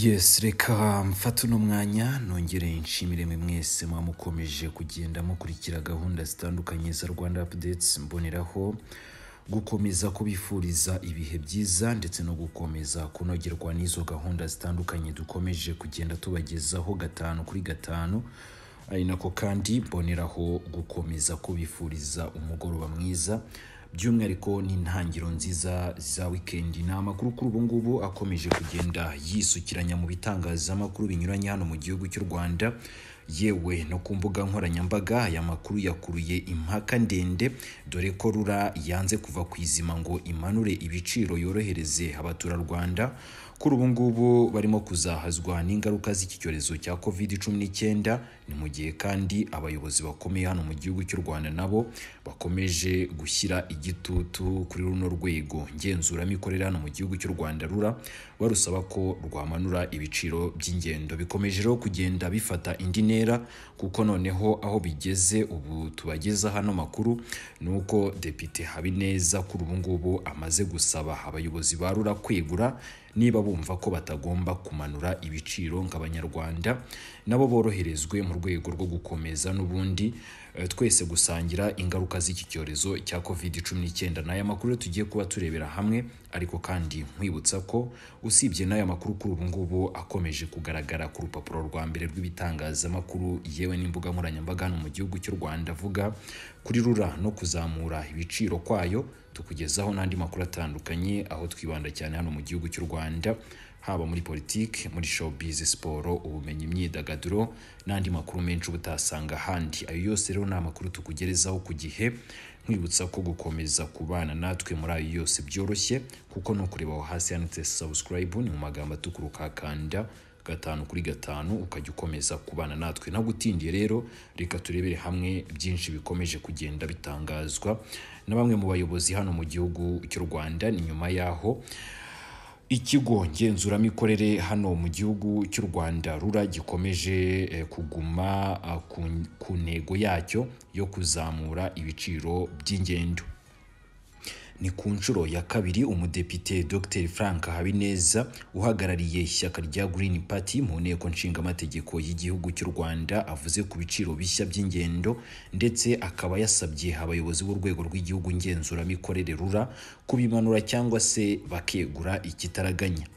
Yes, reka mfata uno mwanya nongere nshimire mwese mukomeje kugenda mukurikira gahunda zitandukanye za Rwanda Updates, mboneraho gukomeza kubifuriza ibihe byiza ndetse no gukomeza kunogerwa n'izo gahunda zitandukanye dukomeje kugenda tubagezaho gatanu kuri gatanu. Ari nako kandi mboneraho gukomeza kubifuriza umugoroba mwiza, by'umwihariko n'intangiro nziza za weekend. Ni amakuru kuri ubu ngubu akomeje kugenda yisukiranya mu bitangazamakuru binyuranye hano mu gihugu cy'u Rwanda, yewe no ku mbuga nkoranyambaga. Aya makuru yakuruye impaka ndende, dore ko RURA yanze kuva ku izima ngo imanure ibiciro yorohereze abaturarwanda. Kuri ubu ngubu barimo kuzahazwa n'ingaruka z'iki cyorezo cya COVID-19, ni mu gihe kandi abayobozi bakomeye hano mu gihugu cy'u Rwanda nabo bakomeje gushyira igitutu kuri runo rwego ngenzuramikorere hano mu gihugu cy'u Rwanda RURA, barusaba ko rwamanura ibiciro by'ingendo. Bikomeje rero kugenda bifata indi ntera, kuko noneho aho bigeze ubu tubageza hano makuru nuko Depite Habineza kuri ubu ngubu amaze gusaba abayobozi ba RURA kwegura niba bumva ko batagomba kumanura ibiciro nk'abanyarwanda nabo boroherezwe mu rwego rwo gukomeza n'ubundi twese gusangira ingaruka z'iki cyorezo cya COVID-19. N'aya makuru tugiye kuba turebera hamwe, ariko kandi nkwibutsa ko usibye n'aya makuru kuri ubu ngubu akomeje kugaragara ku rupapuro rwa mbere rw'ibitangazamakuru yewe n'imbuga nkoranyambaga hano mu gihugu cy'u Rwanda avuga kuri RURA no kuzamura ibiciro kwayo, tukugezaho n'andi makuru atandukanye aho twibanda cyane hano mu gihugu cy'u Rwanda, haba muri politiki, muri showbiz, siporo, ubumenyi, imyidagaduro n'andi makuru menshi ubutasanga handi. Ayo yose rero ni amakuru tukugerezaho ku gihe, nkwibutsa ko gukomeza kubana natwe muri ayo yose byoroshye, kuko no kureba aho hasi handitse subscribe ni mu magambo atukura ukakanda gatanu kuri gatanu ukajya ukomeza kubana natwe. Nagutindiye rero reka turebere hamwe byinshi bikomeje kugenda bitangazwa na bamwe mu bayobozi hano mu gihugu cy'u Rwanda. Ni nyuma yaho ikigo ngenzuramikorere hano mu gihugu cy'u Rwanda RURA gikomeje kuguma ku ntego yacyo yo kuzamura ibiciro by'ingendo. Ni ku nshuro ya kabiri umudepite Dr Frank Habineza uhagarariye ishyaka rya Green Party mu nteko nshingamategeko y'igihugu cy'u Rwanda avuze ku biciro bishya by'ingendo, ndetse akaba yasabye abayobozi b'urwego rw'igihugu ngenzuramikorere RURA kubimanura cyangwa se bakegura ikitaraganya.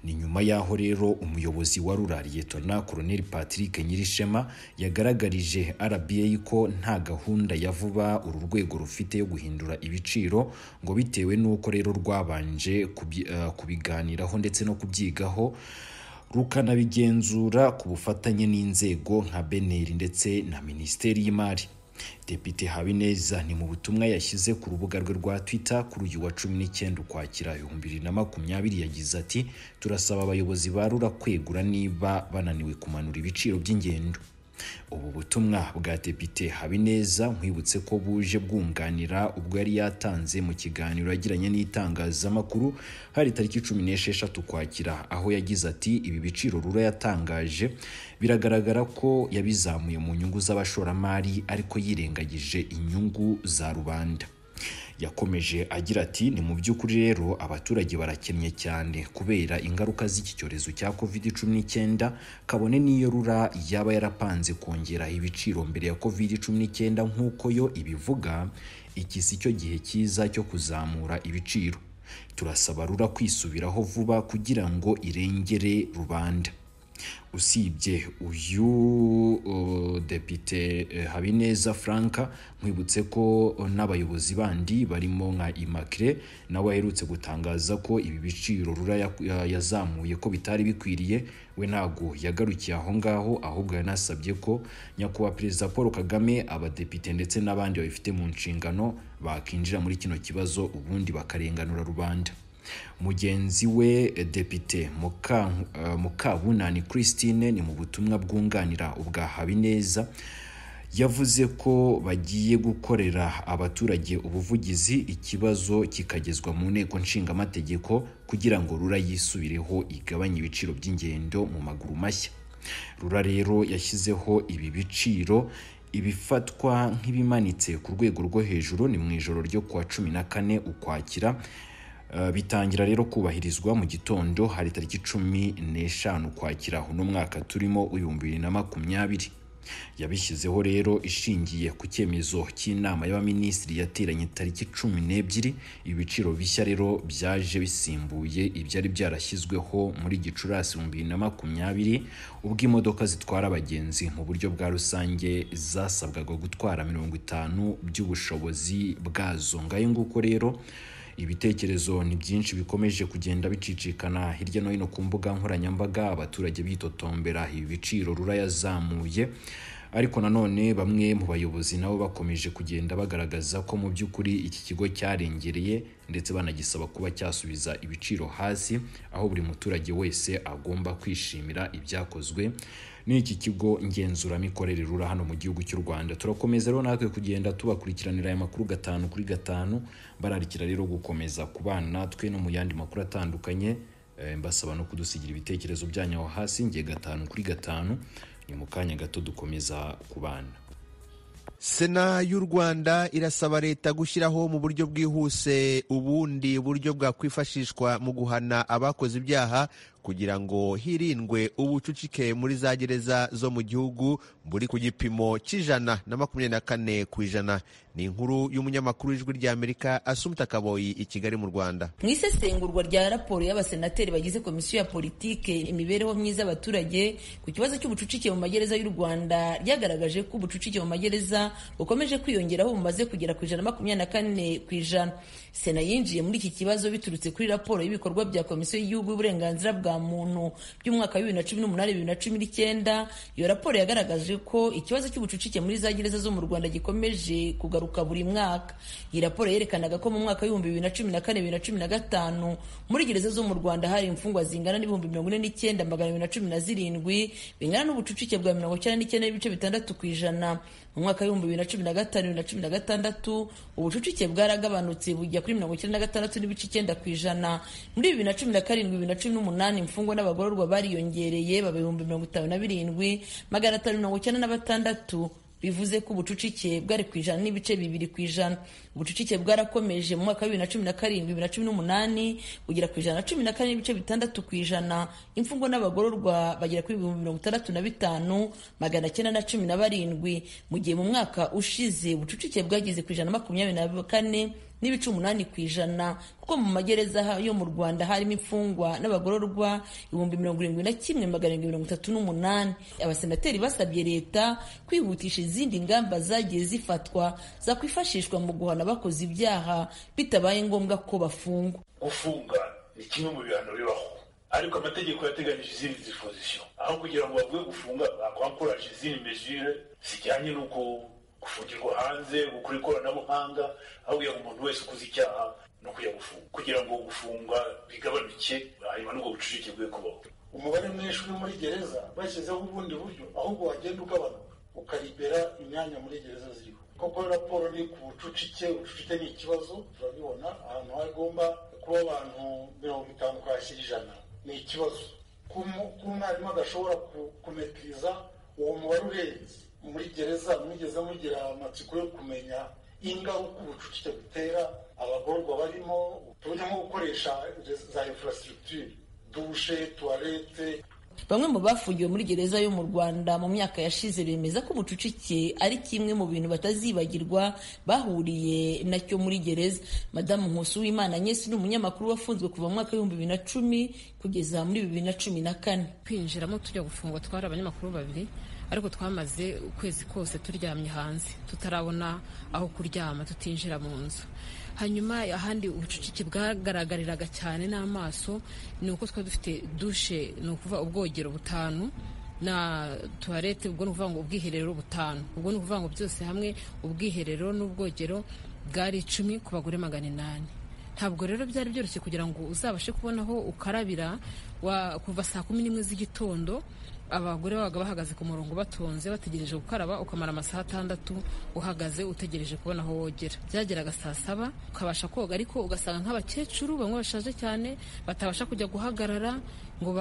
Ni nyuma yaho rero umuyobozi wa RURA Lieutenant Colonel Patrick Nyirishema yagaragarije RBA ko nta gahunda ya vuba uru rwego rufite yo guhindura ibiciro, ngo bitewe n'uko rero rwabanje kubiganiraho ndetse no kubyigaho rukanabigenzura ku bufatanye n'inzego nka BNR ndetse na Minisiteri y'Imari. Depite Habineza ni mu butumwa yashyize ku rubuga rwe rwa Twitter kuri uyu wa 19 Ukwakira 2020 yagize ati: turasaba abayobozi ba RURA kwegura niba bananiwe kumanura ibiciro by'ingendo. Ubu butumwa bwa Depite Habineza nkwibutse ko buje bwunganira ubwo yari yatanze mu kiganiro yagiranye n'itangazamakuru hari tariki 16 Ukwakira, aho yagize ati ibi biciro RURA yatangaje biragaragara ko yabizamuye mu nyungu z'abashoramari ariko yirengagije inyungu za rubanda. Yakomeje agira ati ni mu by'ukuri rero abaturage barakennye cyane kubera ingaruka z'iki cyorezo cya COVID-19, kabone niyo RURA yaba yarapanze kongera ibiciro mbere ya COVID-19 nk'uko yo ibivuga, iki si cyo gihe cyiza cyo kuzamura ibiciro. Turasaba RURA kwisubiraho vuba kugira ngo irengere rubanda. Usibye uyu Depite Habineza Frank, nkwibutse ko n'abayobozi bandi barimo nka Immaculée nawe aherutse gutangaza ko ibi biciro RURA yazamuye ko bitari bikwiriye. We ntago yagarukiye aho ngaho, ahubwo yanasabye ko nyakubahwa Perezida Paul Kagame, abadepite ndetse n'abandi babifite mu nshingano bakinjira muri kino kibazo ubundi bakarenganura rubanda. Mugenzi we Depite Mukabunani Christine ni mu butumwa bwunganira ubwa Habineza yavuze ko bagiye gukorera abaturage ubuvugizi, ikibazo kikagezwa mu nteko nshingamategeko kugira ngo RURA yisubireho igabanye ibiciro by'ingendo mu maguru mashya. RURA rero yashyizeho ibi biciro ibifatwa nk'ibimanitse ku rwego rwo hejuru. Ni mu ijoro ryo kuwa 14 Ukwakira bitangira rero kubahirizwa mu gitondo hari tariki 15 Ukwakira uno mwaka turimo 2020. Yabishyizeho rero ishingiye ku cyemezo cy'inama y'abaminisitiri yateranye tariki 12. Ibiciro bishya rero byaje bisimbuye ibyari byarashyizweho muri Gicurasi 2020 ubwo imodoka zitwara abagenzi mu buryo bwa rusange zasabwaga gutwara 50 by'ubushobozi bwazo. Ngayo nguko rero ibitekerezo ni byinshi bikomeje kugenda bicicikana hirya no hino ku mbuga nkoranyambaga, abaturage bitotombera ibi biciro rura yazamuye. Ariko nanone bamwe mu bayobozi nabo bakomeje kugenda bagaragaza ko mu by'ukuri iki kigo cyarengereye ndetse banagisaba kuba cyasubiza ibiciro hasi, aho buri muturage wese agomba kwishimira ibyakozwe n'iki kigo ngenzuramikorere rura hano mu gihugu cy'u Rwanda. Turakomeza rero natwe kugenda tubakurikiranira aya makuru 5 kuri 5, bararikira rero gukomeza kubana natwe no mu yandi makuru atandukanye. Mbasaba no kudusigira ibitekerezo byanyu aho hasi, ngiye 5 kuri 5 ni mu kanya gato dukomeza kubana. Sena y'u Rwanda irasaba leta gushyiraho mu buryo bwihuse ubundi buryo bwakwifashishwa mu guhana abakoze ibyaha kugira ngo hirindwe ubucucike muri za gereza zo mu gihugu buri ku gipimo c'124%. Ni inkuru y'umunyamakuru w'Ijwi ry'Amerika Assumpta Kaboyi i Kigali mu Rwanda. Mu isesengurwa rya raporo y'abasenateri bagize komisiyo ya politike imibereho myiza y'abaturage ku kibazo cy'ubucucike mu magereza y'u Rwanda, ryagaragaje ko ubucucike mu magereza bukomeje kwiyongeraho bumaze kugera ku 124%. Sena yinjiye muri iki kibazo biturutse kuri raporo y'ibikorwa bya komisiyo y'igihugu y'uburenganzira bwa muntu by'umwaka wa 2018-2019. Iyo raporo yagaragaje ko ikibazo cy'ubucucike muri za gereza zo mu Rwanda gikomeje kugaruka buri mwaka. Iyi raporo yerekanaga ko mu mwaka wa 2014-2015 muri gereza zo mu Rwanda hari imfungwa zingana n'ibihumbi 49,217 bingana n'ubucucike bwa 99.6%. Mu mwaka wa 2015-2016 ubucucike bwaragabanutse bujya kuri 96.9%. Muri 2017-2018 imfungwa n'abagororwa bariyongereye baba 57,596, bivuze ko ubucucike bwari ku 1.2%. Ubucucike bwarakomeje mu mwaka wa 2017-2018 bugera ku 114.6%. Imfungwa n'abagororwa bagera kuri 65,917. Mu gihe mu mwaka ushize ubucucike bwageze ku 124.8%, kuko mu magereza yo mu Rwanda harimo imfungwa n'abagororwa 71,738. Abasenateri basabye leta kwihutisha izindi ngamba zagiye zifatwa zakwifashishwa mu guhana abakoze ibyaha bitabaye ngombwa ko bafungwa. Gufunga ni kimwe mu bihano bibaho, ariko amategeko yateganyije izindi disposition. Aho kugira ngo bavuye gufunga bakwakoraje izindi mesure zijyanye n'uko gufungirwa hanze, gukora ikoranabuhanga, aho kugira ngo umuntu wese ukoze icyaha no kujya gufunga, kugira ngo gufunga bigabanuke, hanyuma n'ubwo bucucike bwe kubaho. Umubare mwinshi uri muri gereza bashyizeho ubundi buryo ahubwo wagenda ugabanuka ukaribera imyanya muri gereza ziriho. Koko raporo ni ku bucucike ni ikibazo, turabibona ahantu hagomba kuba abantu 50 kwashyira 100 ni ikibazo. Ku mwarimu adashobora kumetiriza uwo mubare urenze muri gereza, mwigeze mugira amatsiko yo kumenya ingaruka ubucucike butera abagororwa barimo, tujya nko gukoresha za infrastructure, dushe, toilette. Bamwe mu bafungiwe muri gereza yo mu Rwanda mu myaka yashize bemeza ko ubucucike ari kimwe mu bintu batazibagirwa bahuriye nacyo muri gereza. Madamu Nkusuwimana Agnes ni umunyamakuru wafunzwe kuva mu mwaka wa 2010 kugeza muri 2014. Kwinjiramo tujya gufungwa twari abanyamakuru 2, ariko twamaze ukwezi kose turyamye hanze, tutarabona aho kuryama, tutinjira mu nzu. Hanyuma ahandi ubucucike bwagaragariraga cyane n'amaso ni uko twari dufite dushe, ni ukuvuga ubwogero 5 na toilette, ubwo ni ukuvuga ngo ubwiherero 5, ubwo ni ukuvuga ngo byose hamwe ubwiherero n'ubwogero bwari 10 ku bagore 800. Ntabwo rero byari byoroshye kugira ngo uzabashe kubona aho ukarabira kuva saa 11 z'igitondo. Abagore babaga bahagaze ku murongo batonze bategereje gukaraba, ukamara amasaha 6 uhagaze utegereje kubona aho wogera. Byageraga saa 7 ukabasha koga, ariko ugasanga nk'abakecuru bamwe bashaje cyane batabasha kujya guhagarara ngo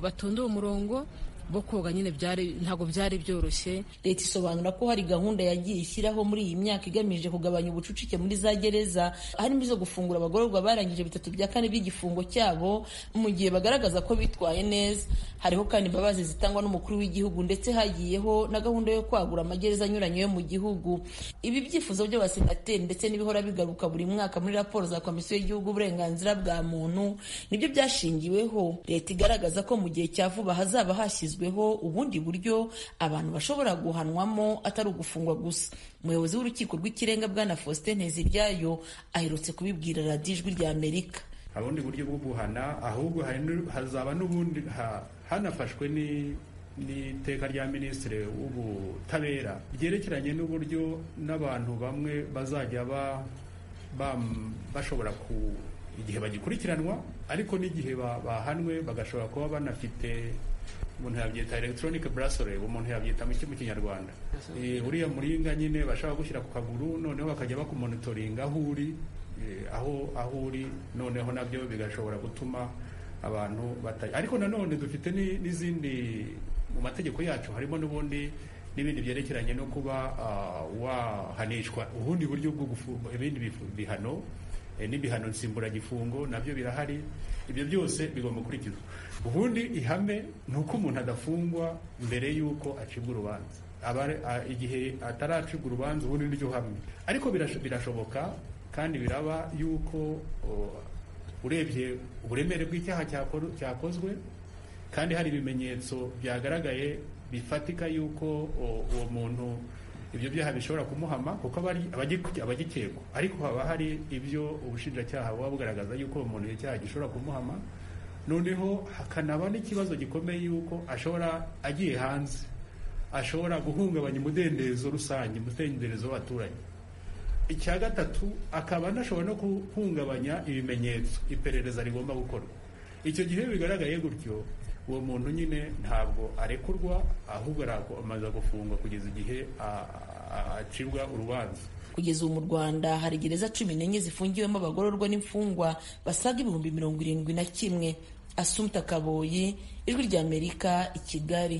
batonde uwo murongo, bo koga nyine ntabwo byari byoroshye. Leta isobanura ko hari gahunda yagiye ishyiraho muri iyi myaka igamije kugabanya ubucucike muri za gereza, harimo izo gufungura abagororwa barangije 3/4 by'igifungo cyabo mu gihe bagaragaza ko bitwaye neza. Hariho kandi imbabazi zitangwa n'umukuru w'igihugu, ndetse hagiyeho na gahunda yo kwagura amagereza anyuranye yo mu gihugu. Ibi byifuzo by'abasenateri ndetse n'ibihora bigaruka buri mwaka muri raporo za Komisiyo y'Igihugu uburenganzira bwa muntu nibyo byashingiweho. Leta igaragaza ko mu gihe cya vuba hazaba hashyizweho ubundi buryo abantu bashobora guhanwamo atari ugufungwa gusa. Umuyobozi w'urukiko rw'ikirenga Bwana Faustin Nteziryayo aherutse kubibwira radiyo Ijwi ry'Amerika. Ubundi buryo bwo guhana, ahubwo hazaba n'ubundi hanafashwe n'iteka rya Minisitiri w'Ubutabera ryerekeranye n'uburyo n'abantu bamwe bazajya bashobora igihe bagikurikiranwa, ariko n'igihe bahanwe bagashobora kuba banafite, umuntu yabyita electronic bracelet, umuntu yabyita mu Kinyarwanda uriya muringa nyine bashaka gushyira ku kaguru, noneho bakajya bakumonitoringa aho uri, noneho nabyo bigashobora gutuma abantu ariko nanone dufite n'izindi mu mategeko yacu, harimo n'ubundi n'ibindi byerekeranye no kuba wahanishwa ubundi buryo bwo gufunga, ibindi bihano n'ibihano nsimburagifungo nabyo birahari. Ibyo byose bigomba gukurikizwa. Ubundi ihame ni uko umuntu adafungwa mbere y'uko acibwa urubanza. Igihe ataracibwa urubanza ubundi niryo hamwe, ariko birashoboka kandi biraba yuko urebye uburemere bw'icyaha cyakozwe kandi hari ibimenyetso byagaragaye bifatika yuko uwo muntu ibyo byaha bishobora kumuhama, kuko abagikekwa, ariko haba hari ibyo ubushinjacyaha buba bugaragaza yuko umuntu icyaha gishobora kumuhama. Noneho hakanaba n'ikibazo gikomeye yuko agiye hanze ashobora guhungabanya umudendezo rusange, umudendezo w'abaturage. Icya gatatu, akaba anashobora no guhungabanya ibimenyetso iperereza rigomba gukorwa. Icyo gihe bigaragaye gutyo, uwo muntu nyine ntabwo arekurwa, ahubwo amaze gufungwa kugeza igihe acibwa urubanza. Kugeza ubu mu Rwanda hari gereza 14 zifungiwemo abagororwa n'imfungwa basaga 71,000. Assumpta Kaboyi, Ijwi ry'Amerika, i Kigali.